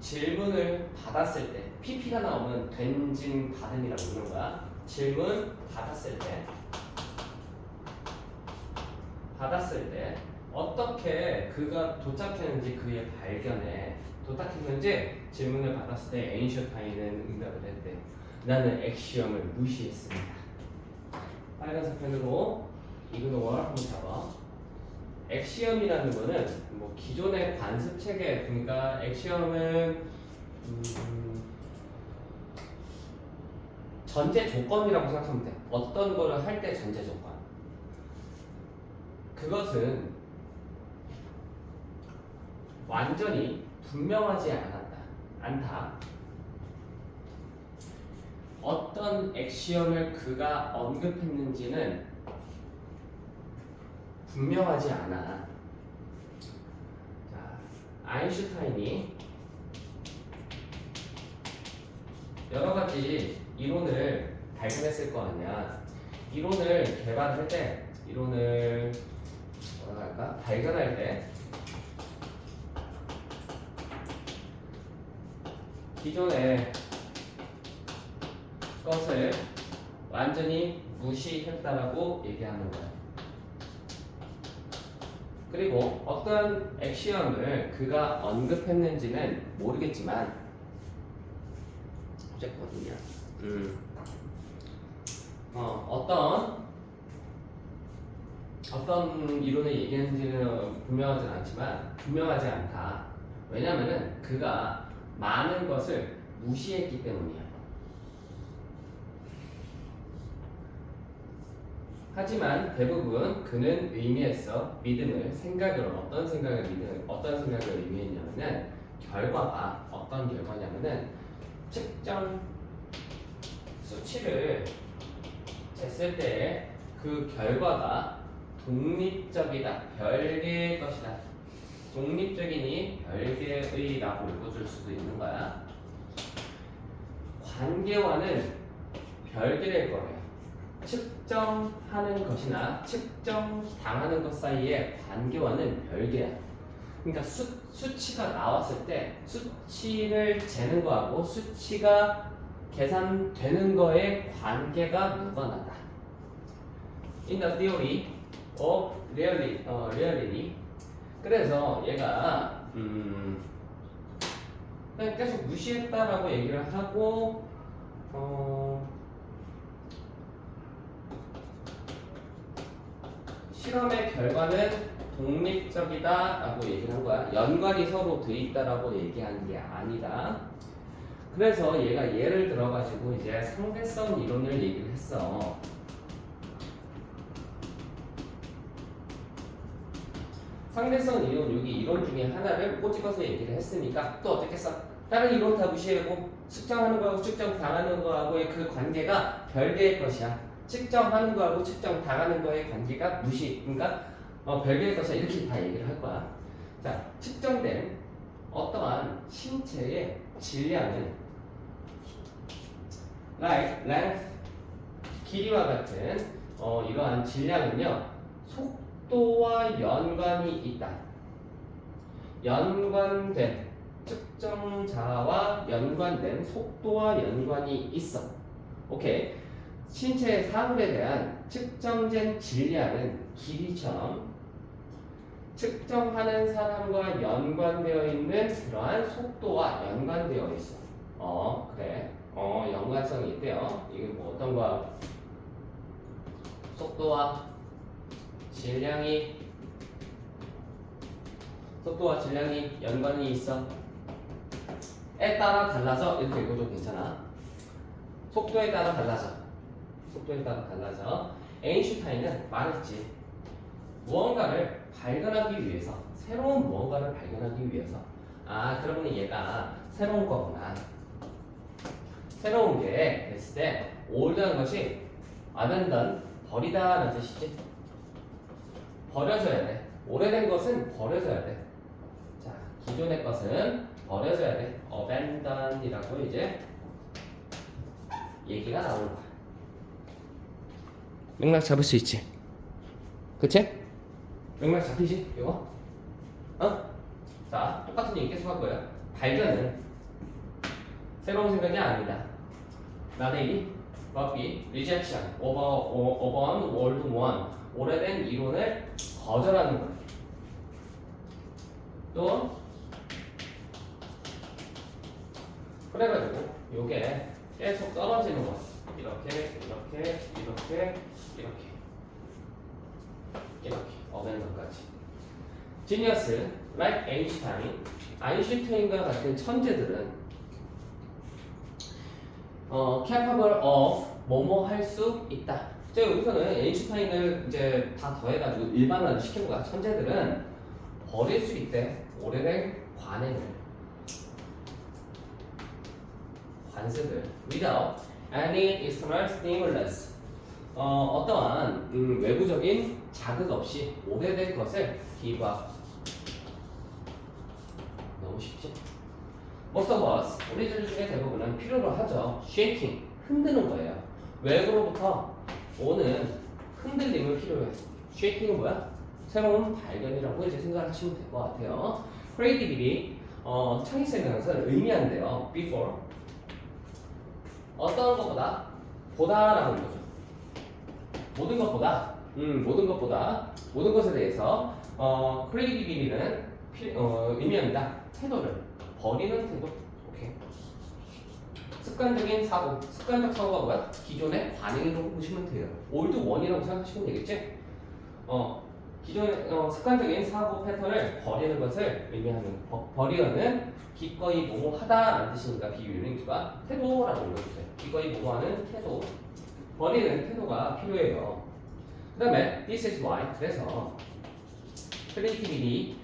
질문을 받았을 때 PP가 나오면 된진 받음이라고 부르는 거야. 질문 받았을 때 어떻게 그가 도착했는지 그의 발견에 도착했는지 질문을 받았을 때 에인슈타인은 응답을 했대. 나는 엑시엄을 무시했습니다. 빨간색 펜으로 이그노어 한번 잡아. 엑시엄이라는 거는 뭐 기존의 관습 체계, 그러니까 엑시엄은 전제 조건이라고 생각하면 돼. 어떤 거를 할 때 전제 조건. 그것은 완전히 분명하지 않다. 어떤 엑시엄을 그가 언급했는지는 분명하지 않아. 자, 아인슈타인이 여러 가지 이론을 발견했을 거 아니야. 이론을 개발할 때, 이론을 뭐라 할까? 발견할 때 기존의 것을 완전히 무시했다라고 얘기하는 거야. 그리고 어떤 엑시엄을 그가 언급했는지는 모르겠지만 어쨌거든요. 어떤 이론을 얘기했는지는 분명하지 않다. 왜냐면은 그가 많은 것을 무시했기 때문이야. 하지만 대부분 그는 의미했어. 믿음을, 어떤 생각을 의미했냐면은 결과가 어떤 결과냐면은 측정 수치를 쟀을 때 그 결과가 독립적이다, 별개의 것이다. 독립적이니 별개의라고 읽어줄 수도 있는 거야. 관계와는 별개일 거예요. 측정하는 것이나 측정당하는 것 사이의 관계와는 별개야. 그러니까 수치가 나왔을 때 수치를 재는 거하고 수치가 계산되는 거에 관계가 무관하다. In the theory of reality. 그래서 얘가 그냥 계속 무시했다라고 얘기를 하고 실험의 결과는 독립적이다라고 얘기를 한 거야. 연관이 서로 돼 있다라고 얘기한 게 아니다. 그래서 얘가 예를 들어가지고 이제 상대성 이론을 얘기를 했어. 상대성 이론, 여기 이론 중에 하나를 꼬집어서 얘기를 했으니까 또 어떻겠어? 다른 이론 다 무시하고 측정하는 거하고 측정당하는 거하고의 그 관계가 별개의 것이야. 측정하는 거하고 측정당하는 거의 관계가 그러니까 별개의 것이야. 이렇게 다 얘기를 할 거야. 자, 측정된 어떠한 신체의 질량은 length, 길이와 같은 이러한 질량은요 속도와 연관이 있다. 연관된 측정자와 연관된 속도와 연관이 있어. 오케이. 신체의 사물에 대한 측정된 질량은 길이처럼 측정하는 사람과 연관되어 있는 그러한 속도와 연관되어 있어. 그래. 연관성이 있대요. 이게 뭐 어떤 거야? 속도와 질량이 연관이 있어. 에 따라 달라져. 이렇게 읽어도 괜찮아. 속도에 따라 달라져. 에인슈타인은 말했지. 무언가를 발견하기 위해서, 새로운 무언가를 발견하기 위해서. 그러면 얘가 새로운 거구나. 새로운 게 됐을 때 올드한 것이 abandon, 버리다라는 뜻이지. 버려져야 돼. 오래된 것은 버려져야 돼. 자, 기존의 것은 버려져야 돼. abandon이라고 이제 얘기가 나오는 거야. 맥락 잡을 수 있지? 그치? 맥락 잡히지? 이거? 자, 똑같은 얘기 계속 할 거예요. 발견은 새로운 생각이 아니다. Not A, but B. Rejection. Over World War. 오래된 이론을 거절하는 것. 또 그래가지고 요게 계속 떨어지는 거. 이렇게 어벤져까지. 지니어스, like 아인슈타인. 아인슈타인과 같은 천재들은 capable of 뭐뭐 할 수 있다. 제가 여기서는 아인슈타인을 이제 다 더해가지고 일반화를 시키는 거야. 천재들은 버릴 수 있대. 오래된 관습을 without any external stimulus. 어떠한 외부적인 자극 없이 오래된 것을 give up. 너무 쉽지? Most of us, 우리들 중에 대부분은 필요로 하죠. shaking, 흔드는 거예요. 외부로부터 오는 흔들림을 필요해. shaking은 뭐야? 새로운 발견이라고 이제 생각하시면 될 것 같아요. creativity, 창의성이라는 것은 의미한대요. before, 어떤 것보다 보다라는 거죠. 모든 것에 대해서 creativity는 의미합니다. 태도를 버리는 태도. 오케이. 습관적인 사고. 습관적 사고가 뭐야? 기존의 관행이라고 보시면 돼요. 올드 원이라고 생각하시면 되겠지? 기존의 습관적인 사고 패턴을 버리는 것을 의미하는 버리는 기꺼이 뭐뭐하다라는 뜻이니까 비유니까 태도라고 읽어주세요. 기꺼이 뭐뭐하는 태도. 버리는 태도가 필요해요. 그 다음에 this is why. 그래서 creativity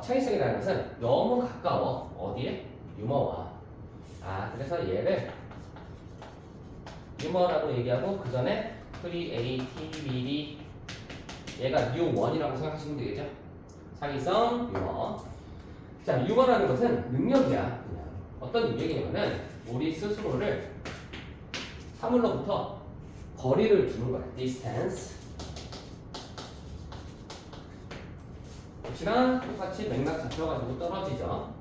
창의성이라는 것은 너무 가까워. 어디에? 유머와. 그래서 얘를 유머라고 얘기하고 그 전에 creativity 얘가 new one이라고 생각하시면 되겠죠? 창의성, 유머. 자, 유머라는 것은 능력이야. 그냥. 어떤 능력이냐면은 우리 스스로를 사물로부터 거리를 두는 거야. distance. 역시나 똑같이 맥락 잡혀가지고 떨어지죠.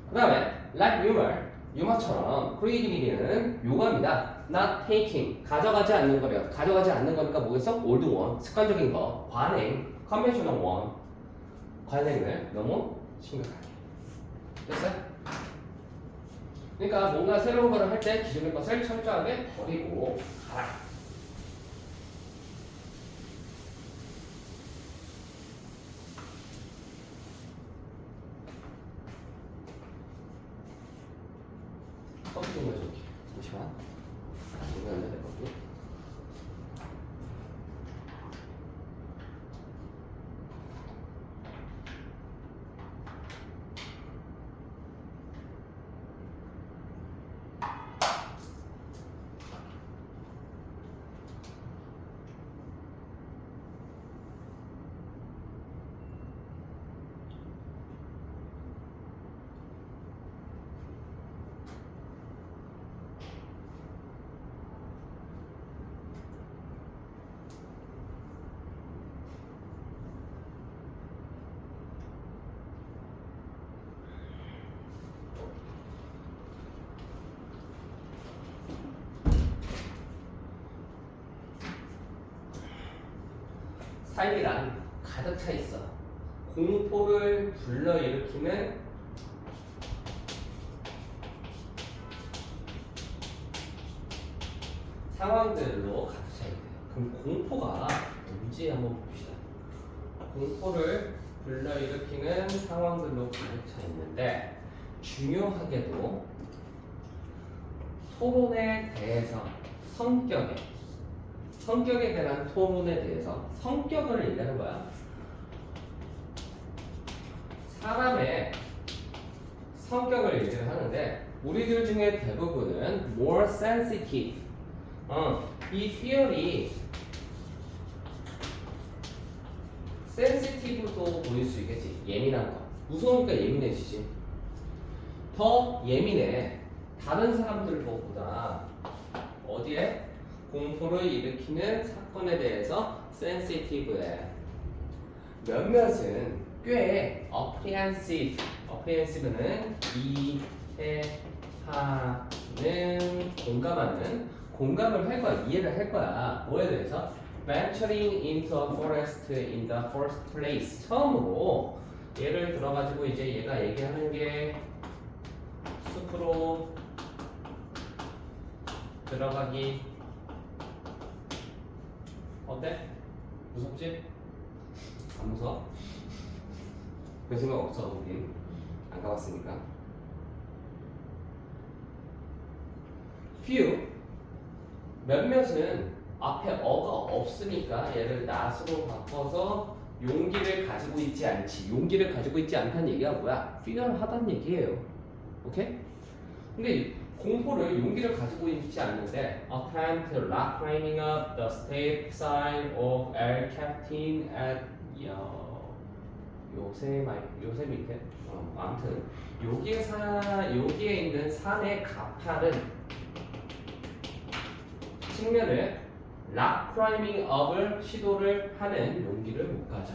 그 다음에 like humor, 유머처럼 creativity는 요가입니다. not taking, 가져가지 않는 거래요. 가져가지 않는 거니까 뭐겠어? old one, 습관적인 거, 관행, conventional one, 관행을 너무 심각하게. 됐어요? 그러니까 뭔가 새로운 거를 할 때 기존의 것을 철저하게 버리고 가라. 커피 좀 마셔볼게. 잠시만. 이거 앉아야 될 것 같고. 삶이란 가득 차 있어. 공포를 불러일으키는 상황들로 가득 차 있대요. 그럼 공포가 뭔지 한번 봅시다. 공포를 불러일으키는 상황들로 가득 차 있는데 중요하게도 토론에 대해서 성격에 대한 토론에 대해서 성격을 얘기하는 거야. 사람의 성격을 얘기를 하는데 우리들 중에 대부분은 more sensitive. 이 fear이 sensitive도 보일 수 있겠지. 예민한 거. 무서우니까 예민해지지. 더 예민해. 다른 사람들보다 어디에? 공포를 일으키는 사건에 대해서 sensitive해. 몇몇은 꽤 apprehensive. apprehensive는 이해하는 공감을 할 거야. 이해를 할 거야. 뭐에 대해서? Venturing into a forest in the first place. 처음으로 예를 들어가지고 이제 얘가 얘기하는 게 숲으로 들어가기 어때? 무섭지? 안 무서워? 별 생각 없어 우린 안 가봤으니까. few 몇몇은 앞에 어가 없으니까 얘를 not으로 바꿔서 용기를 가지고 있지 않지. 용기를 가지고 있지 않다는 얘기가 뭐야? fear하다는 얘기예요. 오케이? 근데 공포를 용기를 가지고 있지 않는데 attempt rock climbing up the steep side of El Capitan at 요새 밑에 아무튼 여기에 있는 산의 가파른 측면을 락 클라이밍 업을 시도를 하는 용기를 못 가져.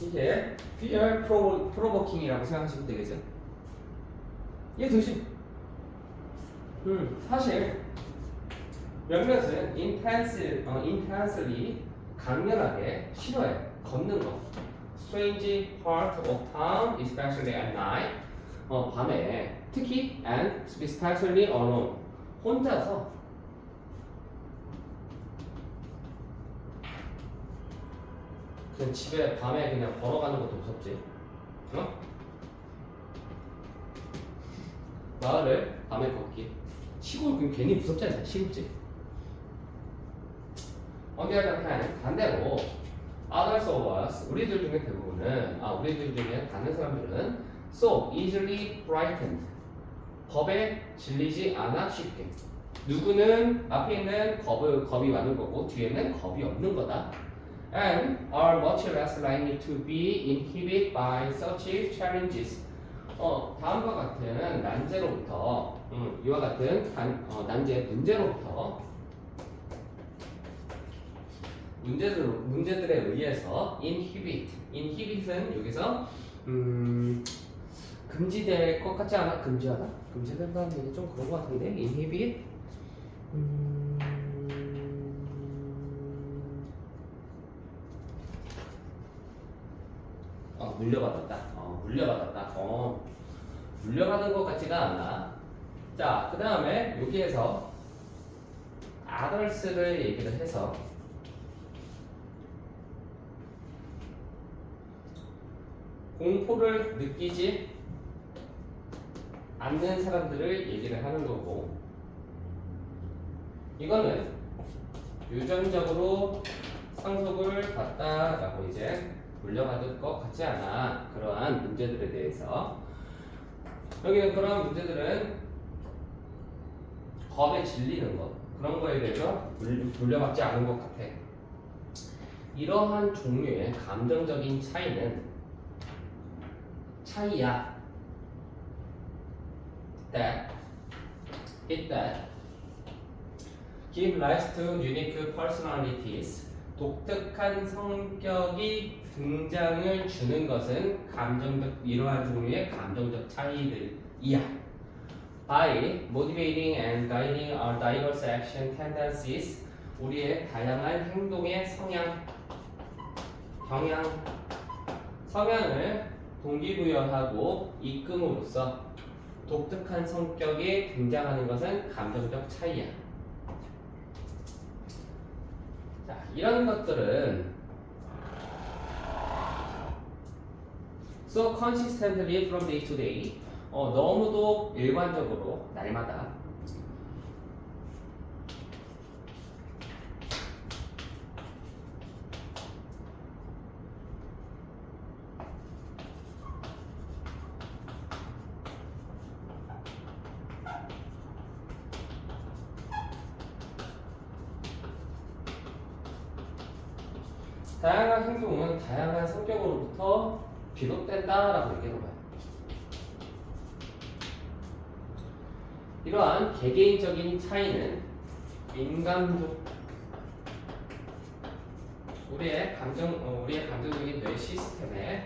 이게 fear provoking이라고 생각하시면 되겠죠? 이게 도시. 사실 몇몇은 intensely 강렬하게 싫어해. 걷는 거. Strange part of town, especially at night. 밤에 특히 and especially alone. 혼자서 그냥 집에 밤에 그냥 걸어가는 것도 무섭지. 마을을 밤에 걷기. 시골 그럼 괜히 무섭지 않나? 시골집. 반대로 others of us 우리들 중에 대부분은 우리들 중에 다른 사람들은 so easily frightened 겁에 질리지 않아 쉽게. 누구는 앞에 있는 겁이 많은 거고 뒤에는 겁이 없는 거다. And are much less likely to be inhibited by such challenges. 다음과 같은 난제로부터 이와 같은 난제 문제들에 의해서 inhibit은 여기서 금지될 것 같지 않아? 금지된다는 얘기 좀 그런 것 같은데 inhibit 물려받았다. 물려받은 것 같지가 않아. 자, 그 다음에 여기에서 others를 얘기를 해서 공포를 느끼지 않는 사람들을 얘기를 하는 거고, 이거는 유전적으로 상속을 받다라고 이제 물려받을 것 같지 않아. 그러한 문제들에 대해서 여기는 그러한 문제들은 겁에 질리는 것 그런 거에 대해서 물려받지 않은 것 같아. 이러한 종류의 감정적인 차이야. that give rise to unique personalities. 독특한 성격이 등장을 주는 것은 이러한 종류의 감정적 차이들이야. By motivating and guiding our diverse action tendencies, 우리의 다양한 행동의 성향을 동기부여하고 이끌음으로써 독특한 성격이 등장하는 것은 감정적 차이야. 자, 이런 것들은 so consistently from day to day, 너무도 일관적으로 날마다 다양한 행동은 다양한 성격으로부터 비롯된다라고 얘기하는 거야. 이러한 개개인적인 차이는 우리의 감정적인 뇌 시스템에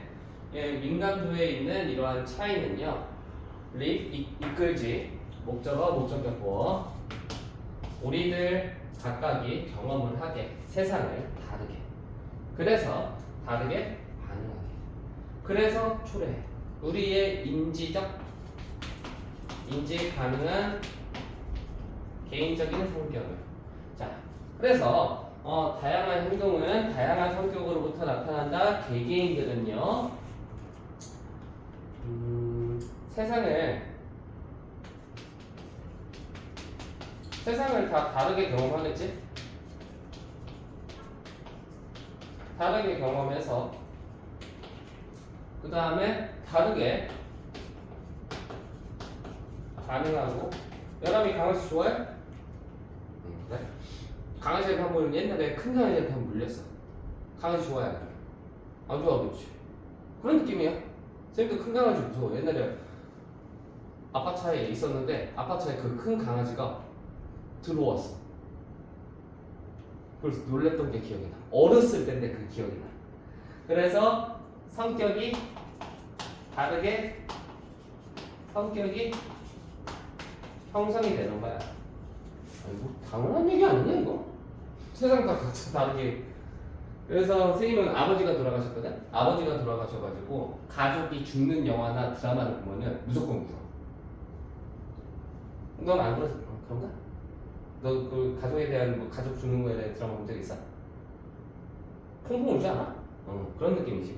민감도에 있는 이러한 차이는요. 이끌지 목적어 목적격 우리들 각각이 경험을 하게 세상을 다르게 그래서 다르게 반응하게 그래서 초래해 우리의 인지 가능한 개인적인 성격을 자 그래서 다양한 행동은 다양한 성격으로부터 나타난다. 개개인들은요 세상을 다 다르게 경험하겠지? 다르게 경험해서 그 다음에 다르게 반응하고 여람이 강아지 좋아해? 그래? 강아지한테 한번 옛날에 큰 강아지한테 한번 물렸어. 강아지 좋아해? 안 좋아하겠지. 그런 느낌이야. 쌤도 큰 강아지 무서워. 옛날에 아빠 차에 있었는데 아빠 차에 그 큰 강아지가 들어왔어. 그래서 놀랬던 게 기억이 나. 어렸을 때인데 그 기억이 나. 그래서 성격이 다르게 형성이 되는 거야. 아니, 뭐 당연한 얘기 아니냐 이거? 세상 다 각자 다르게. 그래서 선생님은 아버지가 돌아가셨거든? 아버지가 돌아가셔가지고 가족이 죽는 영화나 드라마를 보면은 무조건 울어. 넌 안 그러지? 그런가? 너 그 가족에 대한 뭐 가족 죽는 거에 대한 드라마 본 적 있어? 펑펑 울지 않아? 그런 느낌이지.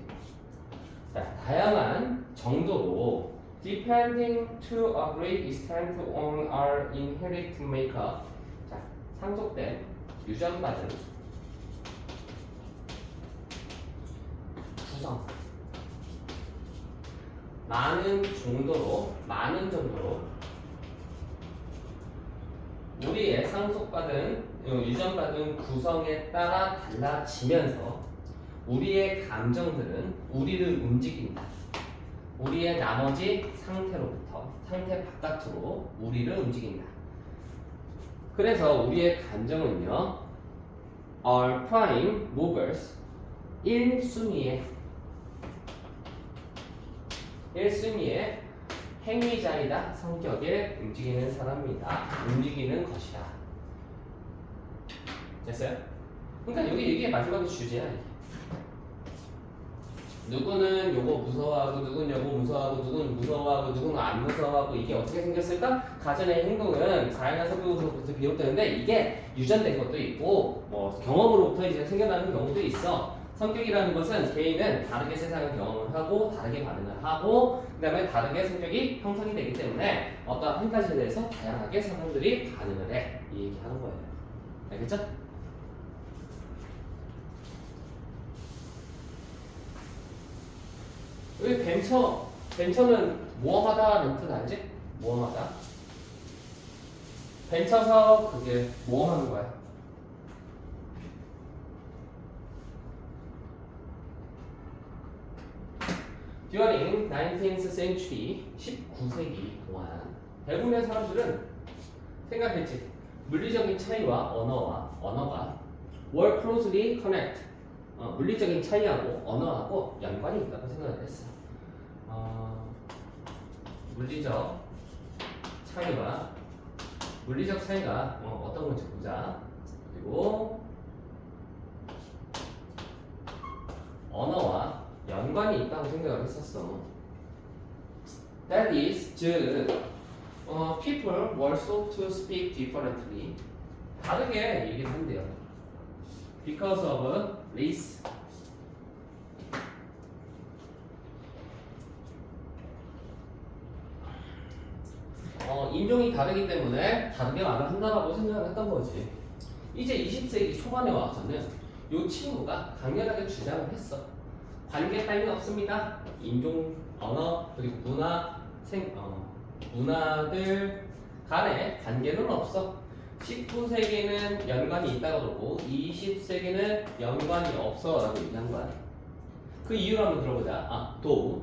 자, 다양한 정도로 depending to a great extent on our inherent makeup. 자, 상속된 유전받은 구성. 많은 정도로 우리의 상속받은 유전받은 구성에 따라 달라지면서 우리의 감정들은 우리를 움직인다. 우리의 나머지 상태 바깥으로 우리를 움직인다. 그래서 우리의 감정은요, are prime movers 1순위의 행위자이다. 성격에 움직이는 사람이다. 움직이는 것이다. 됐어요? 그러니까 여기 얘기의 마지막에 주제야. 누구는 요거 무서워하고 누구는 요거 무서워하고 누구는 무서워하고 누구는 안 무서워하고 이게 어떻게 생겼을까? 가정의 행동은 다양한 성격으로부터 비롯되는데 이게 유전된 것도 있고 뭐 경험으로부터 이제 생겨나는 경우도 있어. 성격이라는 것은 개인은 다르게 세상을 경험을 하고 다르게 반응을 하고 그 다음에 다르게 성격이 형성이 되기 때문에 어떤 한 가지에 대해서 다양하게 사람들이 반응을 해. 이 얘기 하는 거예요. 알겠죠? 여기 벤처는 모험하다라는 뜻 알지? 모험하다. 벤처서 그게 모험하는 거야. During 19th century, 19세기 동안 대부분의 사람들은 생각했지. 물리적인 차이와 언어가 were closely connect. 물리적인 차이하고 언어하고 연관이 있다고 생각을 했어. 물리적 차이가 어떤 건지 보자. 그리고 언어와 연관이 있다고 생각을 했었어. That is, 즉, people were taught to speak differently. 다르게 얘기를 한대요. Because of race. 인종이 다르기 때문에 다르게 말을 한다라고 생각을 했던 거지. 이제 20세기 초반에 와서는 이 친구가 강렬하게 주장을 했어. 관계 따위는 없습니다. 인종, 언어, 그리고 문화들 간의 관계는 없어. 19세기는 연관이 있다고 그러고 20세기는 연관이 없어 라고 얘기한 거야. 그 이유를 한번 들어보자.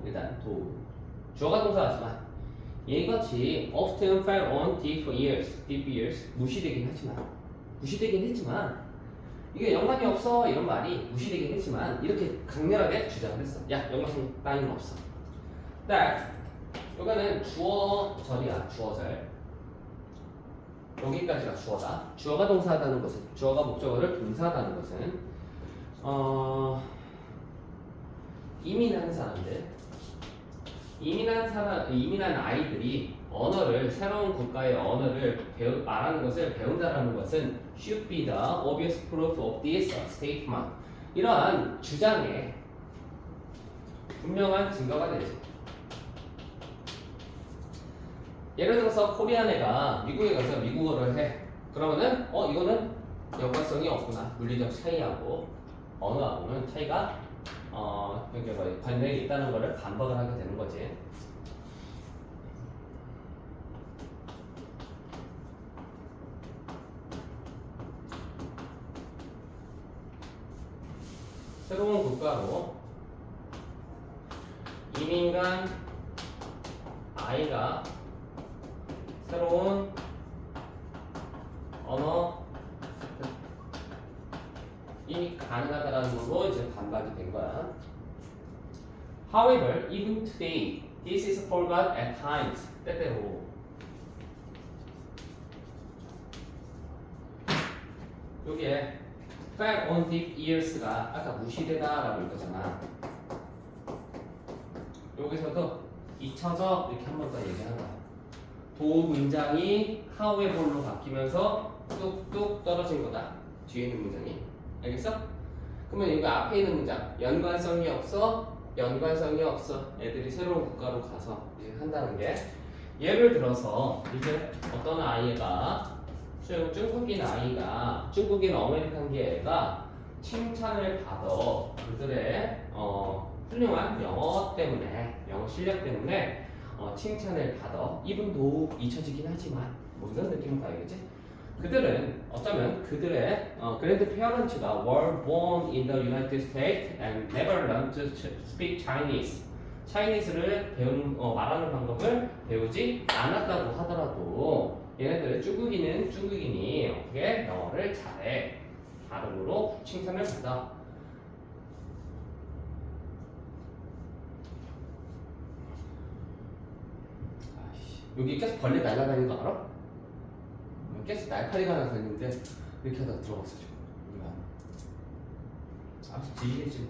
일단 주어가 동사하지만 얘같이 often fell on deaf ears 무시되긴 했지만 이게 연관이 없어 이런 말이 무시되긴 했지만 이렇게 강렬하게 주장을 했어. 야, 연관성 따위는 없어. 딱 이거는 주어절이야. 주어절. 여기까지가 주어다. 주어가 동사하다는 것은, 주어가 목적어를 동사하다는 것은 이민한 사람들, 이민한 아이들이 언어를, 새로운 국가의 언어를 말하는 것을 배운다라는 것은 should be the obvious proof of this statement. 이러한 주장에 분명한 증거가 되지. 예를 들어서 코리안애가 미국에 가서 미국어를 해. 그러면은 이거는 연관성이 없구나. 물리적 차이하고 언어하고는 차이가 관련이 있다는 것을 반박을 하게 되는 거지. 새로운 국가로 이민간 아이가 새로운 언어이 가능하다라는 걸로 이제 반박이 된 거야. However, even today, this is forgot at times. 때때로. 여기에 fell on deaf ears가 아까 무시되다라고 읽었잖아. 여기서도 잊혀져 이렇게 한 번 더 얘기하는 거야. 도 문장이 however로 바뀌면서 뚝뚝 떨어진 거다. 뒤에 있는 문장이. 알겠어? 그러면 여기 앞에 있는 문장 연관성이 없어. 애들이 새로운 국가로 가서 이제 한다는 게, 예를 들어서 이제 어떤 아이가 중국인 아메리칸계가 칭찬을 받아. 그들의 훌륭한 영어 실력 때문에 칭찬을 받아. 이분도 잊혀지긴 하지만 뭐 이런 느낌을 봐야겠지. 그들은 어쩌면 그들의 그랜드 페어런츠가 were born in the United States and never learned to speak Chinese. 차이니스를 말하는 방법을 배우지 않았다고 하더라도 얘네들 중국인이 어떻게 영어를 잘해. 발음으로 칭찬을 받아. 여기 계속 벌레 날아다니는 거 알아? 계속 날파리가 하나 다니는데 이렇게 하다가 들어갔어 지금. 아무튼 지지겠지.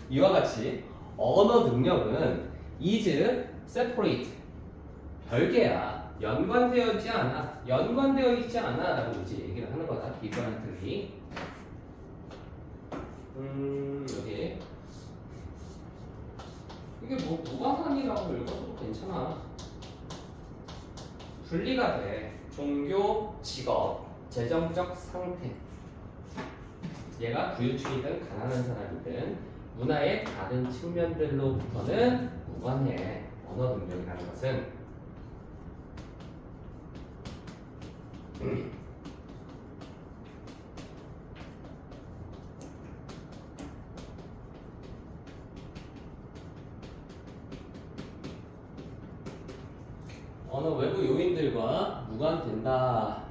이와 같이 언어 능력은 is separate, 별개야. 연관되어 있지 않아 라고 이제 얘기를 하는 거다. differently. 여기 이게 뭐 무관한이라고 읽어도 괜찮아. 분리가 돼. 종교, 직업, 재정적 상태. 얘가 부유층이든 가난한 사람이든 문화의 다른 측면들로부터는 무관해. 언어 능력이라는 것은. 언어 외부 요인들과 무관된다.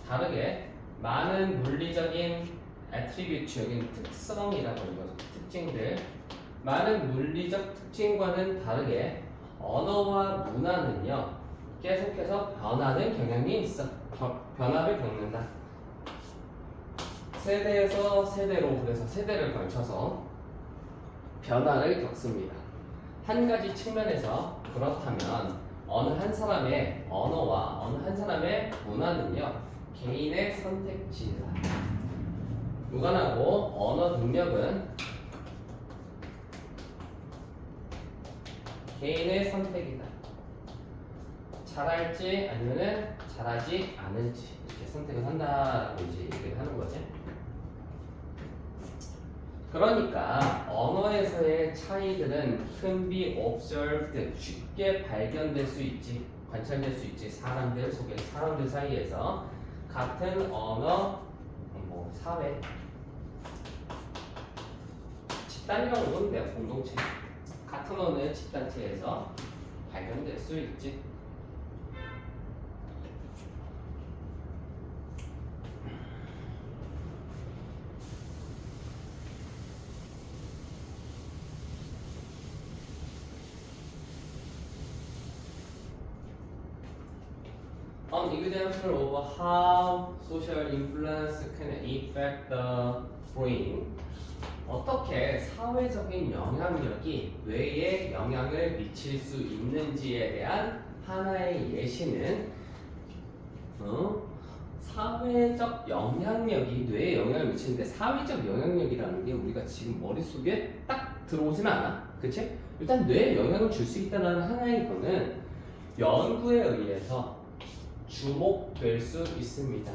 다르게 많은 물리적인 attribute, 여기는 특성이라고 읽어서 특징들. 많은 물리적 특징과는 다르게 언어와 문화는요 계속해서 변하는 경향이 있어. 변화를 겪는다. 세대에서 세대로, 그래서 세대를 걸쳐서 변화를 겪습니다. 한 가지 측면에서 그렇다면 어느 한 사람의 언어와 어느 한 사람의 문화는요 개인의 선택지이다. 무관하고 언어 능력은 개인의 선택이다. 잘할지 아니면은 잘하지 않을지 이렇게 선택을 한다라고 이제 얘기를 하는 거지. 그러니까 언어에서의 차이들은 can be observed, 쉽게 발견될 수 있지, 관찰될 수 있지. 사람들 사이에서 같은 언어, 사회, 집단이라고 보면 돼요. 공동체, 같은 언어의 집단체에서 발견될 수 있지. An example of how social influence can affect the brain. 어떻게 사회적인 영향력이 뇌에 영향을 미칠 수 있는지에 대한 하나의 예시는 사회적 영향력이 뇌에 영향을 미치는데 사회적 영향력이라는 게 우리가 지금 머릿속에 딱 들어오진 않아. 그치? 일단 뇌에 영향을 줄 수 있다는 하나의 거는 연구에 의해서 주목될 수 있습니다.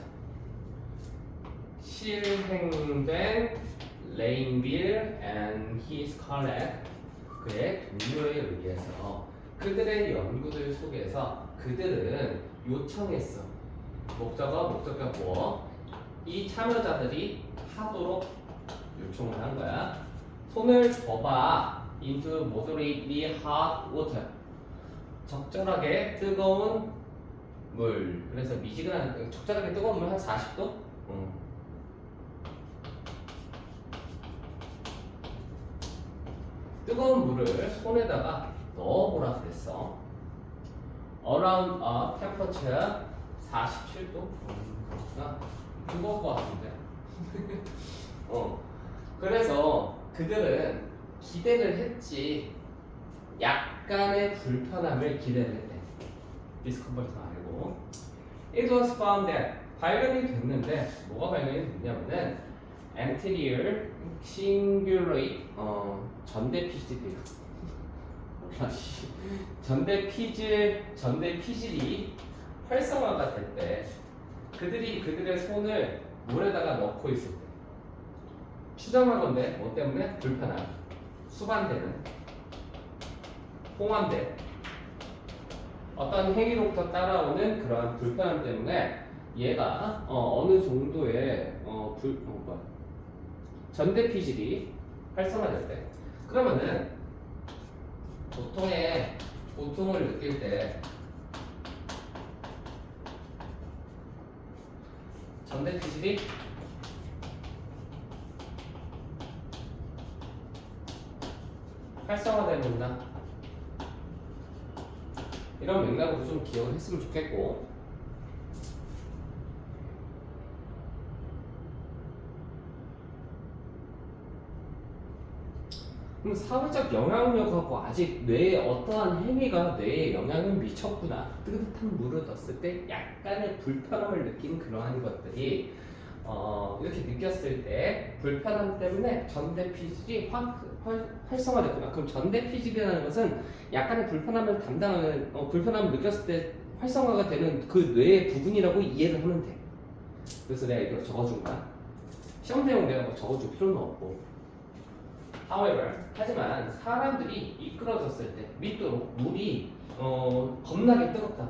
실행된 레인빌 and his colleague 그의 동료에 의해서 그들의 연구들 속에서 그들은 요청했어. 목적어 보어 이 참여자들이 하도록 요청을 한 거야. 손을 접어봐 into moderately hot water 적절하게 뜨거운 물. 그래서 미지근한 적절하게 뜨거운 물 한 40도? 뜨거운 물을 손에다가 넣어보라 그랬어. Around a temperature 47도? 그렇구나. 뜨거울 것 같은데. 그래서 그들은 기대를 했지. 약간의 불편함을 기대를 했대. 디스컴포트 말고. It was found that 발견이 됐는데 뭐가 발견이 됐냐면은 anterior cingulate 전대피질이야. 전대피질이 활성화가 될 때 그들이 그들의 손을 물에다가 넣고 있을 때 추정하건대 뭐 때문에 불편함, 수반되는, 홍환대 어떤 행위로부터 따라오는 그러한 불편함 때문에 얘가 어느 정도의 전대피질이 활성화될 때 그러면은 보통의 고통을 느낄 때 전대피질이 활성화되는구나 이런 맥락으로 좀 기억을 했으면 좋겠고 그럼 사회적 영향력하고 아직 뇌에 어떠한 행위가 뇌에 영향을 미쳤구나 뜨뜻한 물을 넣었을 때 약간의 불편함을 느낀 그러한 것들이 이렇게 느꼈을 때 불편함 때문에 전대피질이 활성화됐구나. 그럼 전대피질이라는 것은 약간의 불편함을 담당하는 불편함을 느꼈을 때 활성화가 되는 그 뇌의 부분이라고 이해를 하면 돼. 그래서 내가 이걸 적어준 거야. 시험 내용 내가 뭐 적어줄 필요는 없고. However, 하지만 사람들이 이끌어졌을 때 밑도록 물이 겁나게 뜨겁다.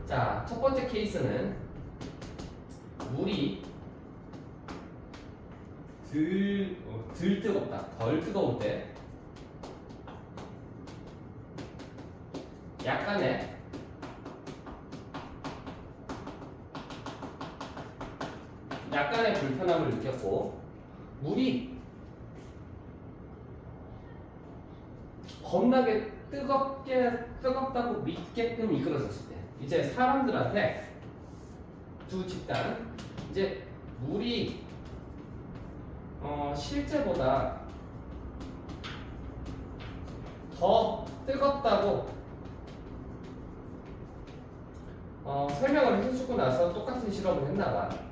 자, 첫 번째 케이스는 물이 덜 뜨겁다. 덜 뜨거울 때 약간의 불편함을 느꼈고 물이 겁나게 뜨겁다고 믿게끔 이끌어졌을 때 이제 사람들한테 두 집단 이제 물이 실제보다 더 뜨겁다고 설명을 해주고 나서 똑같은 실험을 했나봐.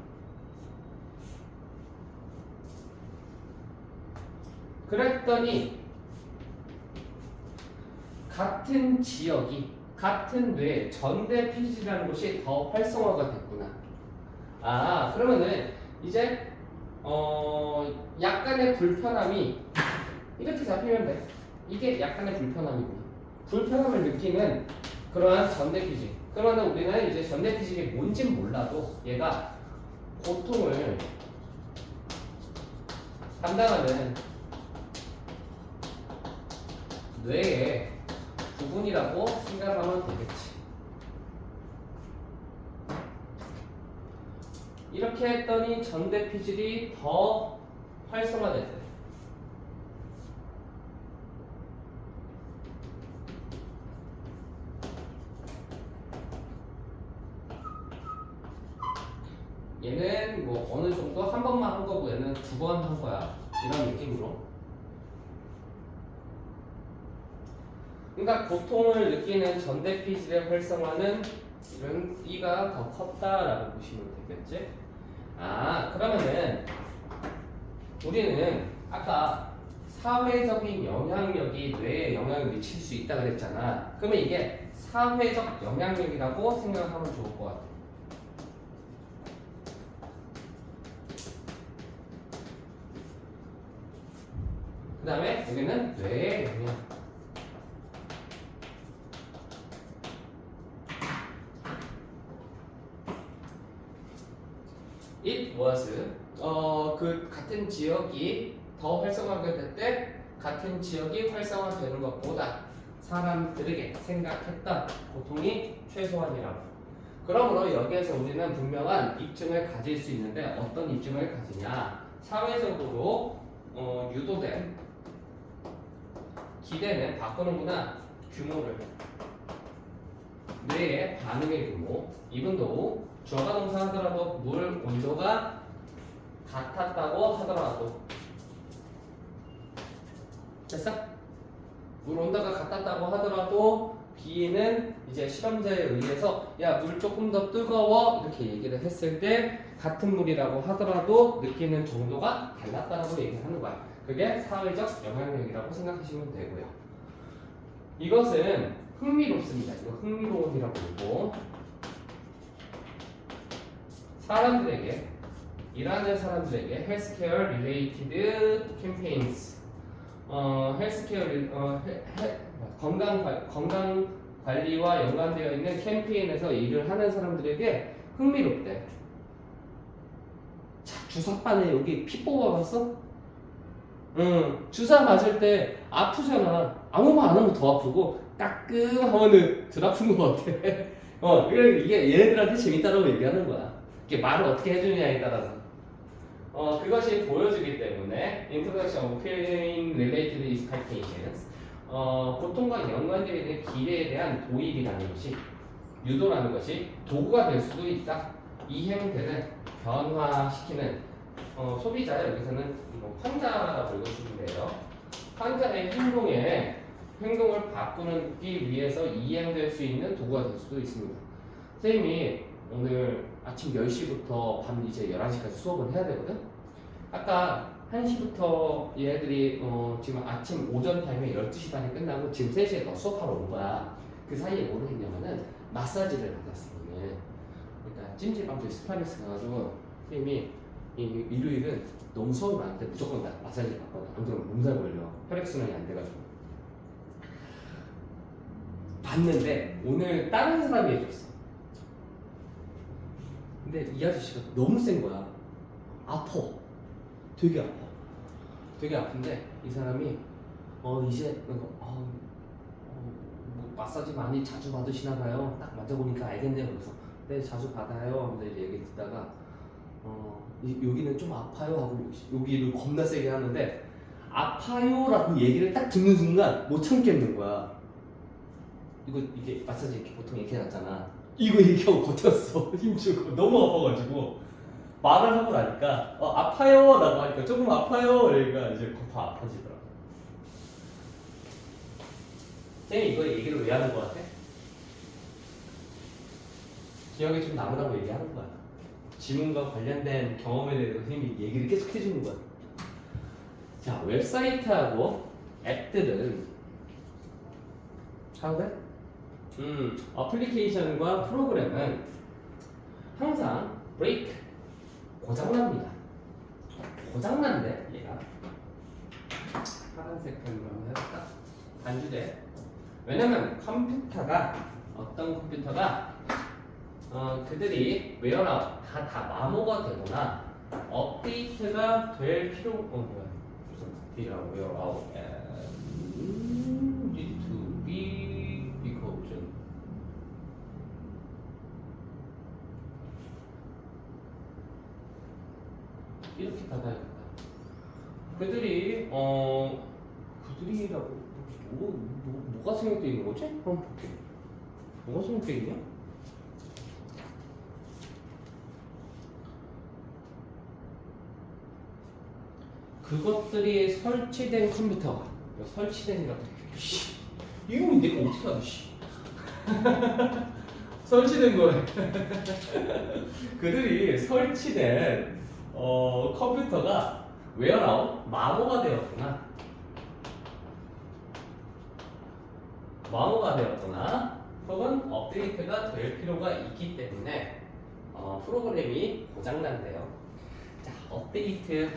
그랬더니 같은 지역이 같은 뇌 전대피질이라는 곳이 더 활성화가 됐구나. 그러면은 이제 약간의 불편함이 이렇게 잡히면 돼. 이게 약간의 불편함이구나. 불편함을 느끼는 그러한 전대피질. 그러면 우리는 이제 전대피질이 뭔진 몰라도 얘가 고통을 담당하는 뇌의 부분이라고 생각하면 되겠지. 이렇게 했더니 전대피질이 더 활성화됐대. 얘는 뭐 어느 정도 한 번만 한 거고 얘는 두 번 한 거야. 이런 느낌으로. 그러니까 고통을 느끼는 전대피질의 활성화는 이런 B가 더 컸다라고 보시면 되겠지? 아, 그러면은 우리는 아까 사회적인 영향력이 뇌에 영향을 미칠 수 있다 그랬잖아. 그러면 이게 사회적 영향력이라고 생각하면 좋을 것 같아. 그 다음에 여기는 뇌의 영향. It was 그 같은 지역이 더 활성화가 될 때 같은 지역이 활성화되는 것보다 사람들에게 생각했던 고통이 최소한이라고. 그러므로 여기에서 우리는 분명한 입증을 가질 수 있는데 어떤 입증을 가지냐? 사회적으로 유도된 기대는 바꾸는구나. 규모를 뇌의 반응의 규모. 이분도 주어가 동사 하더라도 물 온도가 같았다고 하더라도 됐어? 물 온도가 같았다고 하더라도 B는 이제 실험자에 의해서 야, 물 조금 더 뜨거워 이렇게 얘기를 했을 때 같은 물이라고 하더라도 느끼는 정도가 달랐다고 얘기를 하는 거야. 그게 사회적 영향력이라고 생각하시면 되고요. 이것은 흥미롭습니다. 이거 흥미로움이라고 보고 사람들에게 일하는 사람들에게 헬스케어 리레이티드 캠페인스 건강 관리와 연관되어 있는 캠페인에서 일을 하는 사람들에게 흥미롭대. 자, 주사바늘 여기 피 뽑아봤어? 응. 주사 맞을 때 아프잖아. 아무 말 안 하면 더 아프고 따끔하면은 덜 아픈 것 같아. 이게 얘네들한테 재밌다라고 얘기하는 거야. 이게 말을 어떻게 해주느냐에 따라서. 그것이 보여주기 때문에 Introduction of Pain Related Expectations 고통과 연관되어 있는 기대에 대한 도입이라는 것이 유도라는 것이 도구가 될 수도 있다. 이 행태를 변화시키는 소비자 여기서는 환자라고 읽어주면 돼요. 환자의 행동을 바꾸기 위해서 이행될 수 있는 도구가 될 수도 있습니다. 선생님이 오늘 아침 10시부터 밤 이제 11시까지 수업을 해야 되거든? 아까 1시부터 얘들이 지금 아침 오전 타임에 12시 반에 끝나고 지금 3시에 더 수업하러 온 거야. 그 사이에 뭘 했냐면은 마사지를 받았어. 그러니까 찜질방도 스파닉스 가가지고 선생님이 일요일은 너무 수업이 많은데 무조건 마사지를 받거든. 안 그러면 몸살 걸려. 혈액순환이 안 돼가지고. 봤는데 오늘 다른 사람이 해줬어. 근데 이 아저씨가 너무 센 거야. 아파. 되게 아파. 되게 아픈데 이 사람이 이제 뭐 마사지 많이 자주 받으시나 봐요. 딱 맞아보니까 알겠네요. 그래서 네, 자주 받아요. 근데 이제 얘기 듣다가 여기는 좀 아파요 하고 여기를 겁나 세게 하는데 아파요라고 얘기를 딱 듣는 순간 못 참겠는 거야. 이게 마사지 이렇게 보통 이렇게 해놨잖아. 이거 얘기하고 버텼어. 힘주고 너무 아파가지고 말을 하고 나니까 아파요 라고 하니까 조금 아파요 그러니까 이제 더 아파지더라고. 쌤이 이거 얘기를 왜 하는 거 같아? 기억에 좀 남으라고 얘기하는 거야. 지문과 관련된 경험에 대해서 선생님이 얘기를 계속 해주는 거야. 자, 웹사이트하고 앱들은 어플리케이션과 프로그램은 항상 브레이크 고장납니다. 고장난데 얘가 파란색 펜으로 한번 해볼까? 반주제. 왜냐면 어떤 컴퓨터가 그들이 웨어라웃 다 마모가 되거나 업데이트가 될 필요 웨어라웃 need to be because 이렇게 닫아야겠다. 그들이라고 뭐가 생각되어 있는 거지? 한번 볼게. 뭐가 생각되어 있냐? 그것들이 설치된 컴퓨터가 설치된 거 이거 내가 어떻게 알아 씨. 설치된 거래. 그들이 설치된 컴퓨터가 웨어라운 마모가 되었구나. 마모가 되었구나. 혹은 업데이트가 될 필요가 있기 때문에 프로그램이 고장난대요. 자, 업데이트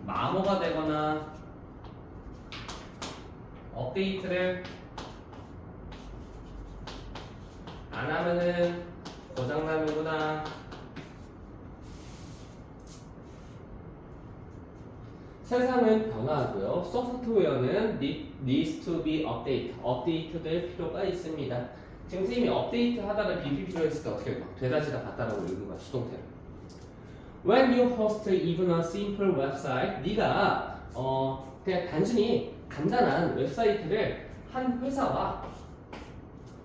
마모가 되거나 업데이트를 안 하면은 고장나는구나. 세상은 변화하고요. 소프트웨어는 needs to be update. 업데이트 될 필요가 있습니다. 지금 선생님이 업데이트 하다가 BPP로 했을 때 어떻게 할까? 되다지다 봤다라고 읽은 거야, 수동태를. When you host even a simple website, 네가 그냥 단순히 간단한 웹사이트를 한 회사와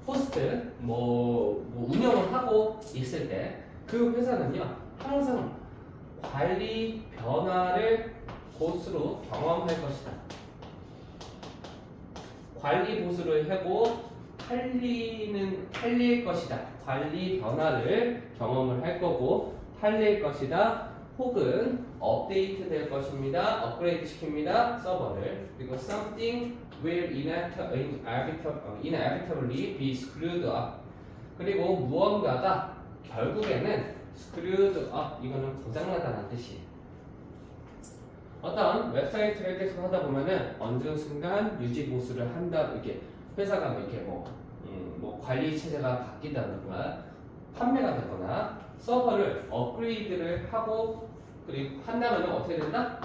호스트 운영을 하고 있을 때 그 회사는요 항상 관리 변화를 고스로 경험할 것이다. 관리 보수를 하고 탈릴 것이다. 관리 변화를 경험을 할 거고 탈릴 것이다. 혹은 업데이트 될 것입니다. 업그레이드 시킵니다. 서버를. 그리고 something will inevitably be screwed up. 그리고 무언가가 결국에는 screwed up 이거는 고장나다는 뜻이에요. 어떤 웹사이트를 계속 하다 보면은 어느 순간 유지 보수를 한다. 이렇게 회사가 이렇게 관리 체제가 바뀐다든가 판매가 되거나 서버를 업그레이드를 하고 그리고 한다면 어떻게 된다?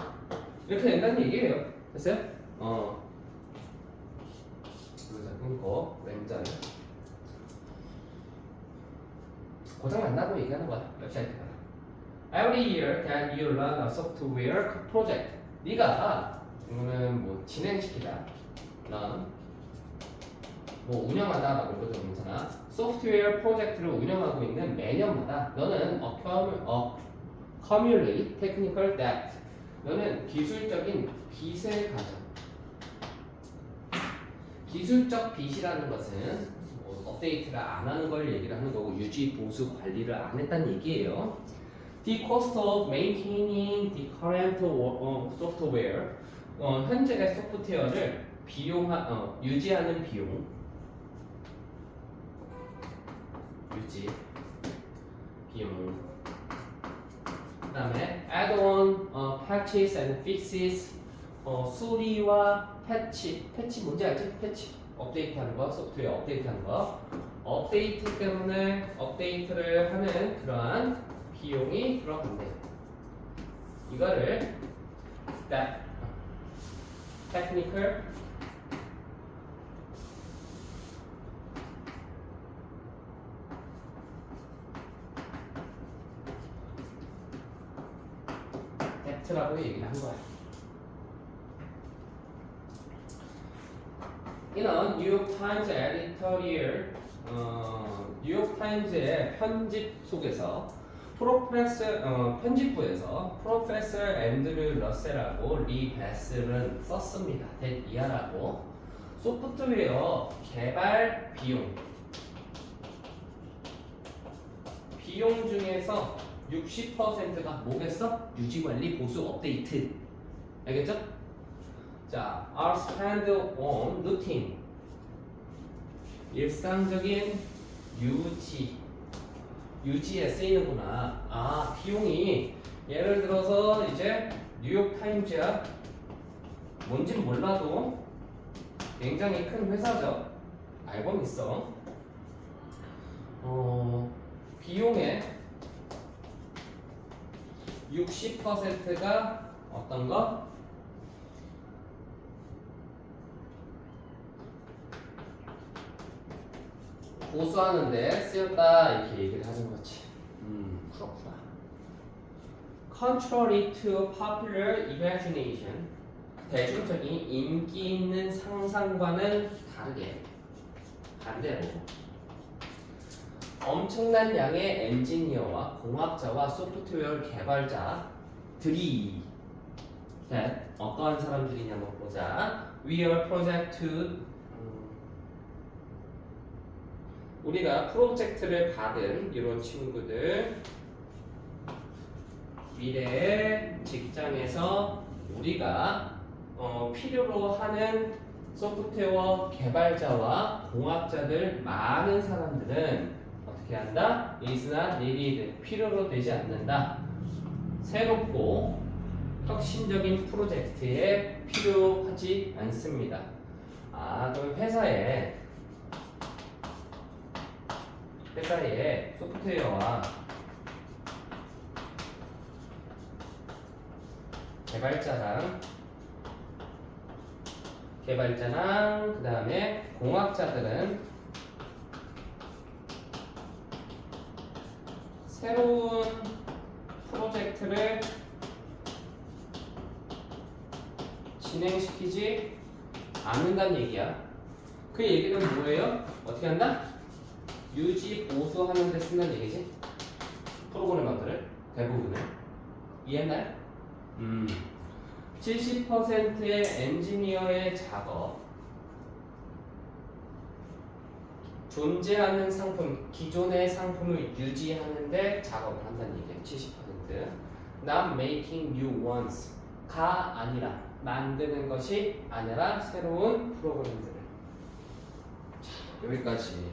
이렇게 된다는 얘기예요. 됐어요? 여기서 끊고 왼자를 고장 난다고 얘기하는 거야. 웹사이트가. Every year that you run a software project, 네가 이거는 진행시키다, run 운영하다라고 읽어도 괜찮아. 소프트웨어 프로젝트를 운영하고 있는 매년마다 너는 accumulate technical debt. 너는 기술적인 빚을 가져. 기술적 빚이라는 것은 업데이트를 안 하는 걸 얘기를 하는 거고 유지 보수 관리를 안 했다는 얘기예요. The cost of maintaining the current software. 현재의 소프트웨어를 유지하는 비용. 유지 비용. 그 다음에 add-on patches and fixes. 수리와 패치 뭔지 알지? 패치 업데이트하는 거, 소프트웨어 업데이트하는 거. 업데이트 때문에 업데이트를 하는 그러한 비용이 들어간대요. 이거를 technical debt라고 얘기를 한 거야. 이런 뉴욕 타임즈 에디터리얼, 뉴욕 타임즈의 편집 속에서 편집부에서 프로페서 앤드류 러셀하고 리 베슬은 썼습니다. 이하라고 소프트웨어 개발 비용 중에서 60%가 뭐겠어? 유지관리 보수 업데이트. 알겠죠? 자, are spent on routine. 일상적인 유지에 쓰이는구나. 비용이 예를 들어서 이제 뉴욕 타임즈야. 뭔진 몰라도 굉장히 큰 회사죠. 알고는 있어. 비용의 60%가 어떤 거? 보수하는데 쓰였다 이렇게 얘기를 하는 거지. 그렇구나. Contrary to popular imagination, 대중적인 인기 있는 상상과는 다르게 반대로 엄청난 양의 엔지니어와 공학자와 소프트웨어 개발자들이 that 어떠한 사람들이냐 한번 보자. We are project to 우리가 프로젝트를 받은 이런 친구들 미래의 직장에서 우리가 필요로 하는 소프트웨어 개발자와 공학자들 많은 사람들은 어떻게 한다? is not needed 필요로 되지 않는다. 새롭고 혁신적인 프로젝트에 필요하지 않습니다. 그럼 회사에 소프트웨어와 개발자랑 그 다음에 공학자들은 새로운 프로젝트를 진행시키지 않는다는 얘기야. 그 얘기는 뭐예요? 어떻게 한다? 유지 보수하는 데 쓴다는 얘기지. 프로그래머들을 대부분을 이해했나요? 70%의 엔지니어의 작업 존재하는 상품, 기존의 상품을 유지하는데 작업을 한다는 얘기예요. 70% Not making new ones 가 아니라 만드는 것이 아니라 새로운 프로그램들을 자, 여기까지